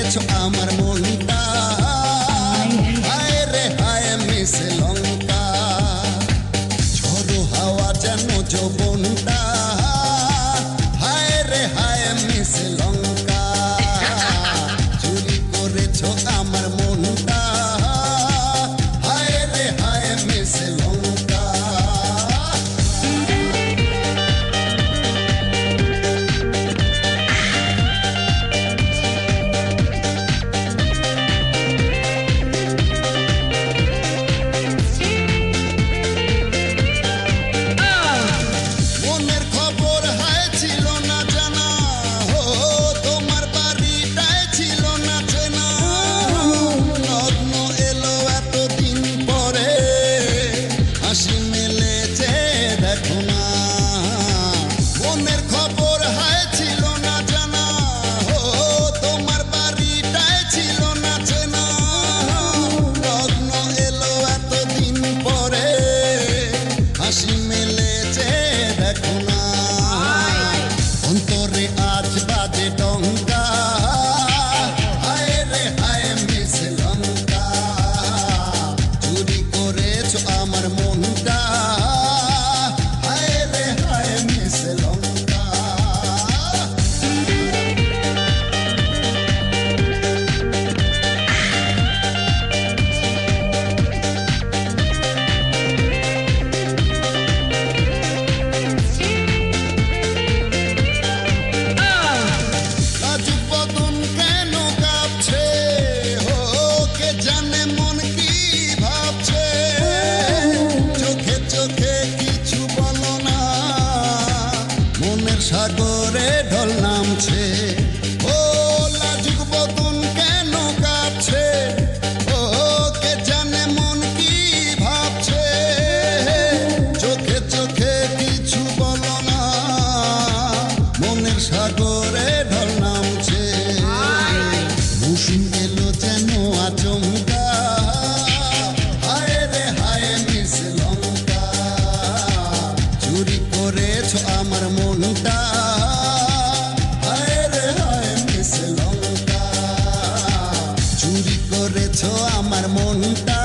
করেছো আমার মনটা, হায় রে হায় মিস লঙ্কা, ঝড়ো হাওয়া যেন যৌবনটা, হায় রে হায় মিস লঙ্কা, চুরি করেছো আমার মনটা, হায় রে হায় মিস লঙ্কা। অন্তরে আজ বাজে ডঙ্কা, হায় রে হায় মিস লঙ্কা, চুরি করেছো আমার মনটা, হায় রে হায় মিস লঙ্কা। সাগরে ঢল নামছে, ও লাজুক বদন কেন কাঁপছে, ও কে জানে মন কি ভাবছে, চোখে চোখে কিছু বলো না, মনের সাগরে ঢল নামছে, মৌসুম এলো যেন আচমকা, হায় রে হায় মিস লঙ্কা, চুরি করেছো আমার মনটা, হায় রে হায় মিস লঙ্কা, চুরি করেছো আমার মনটা।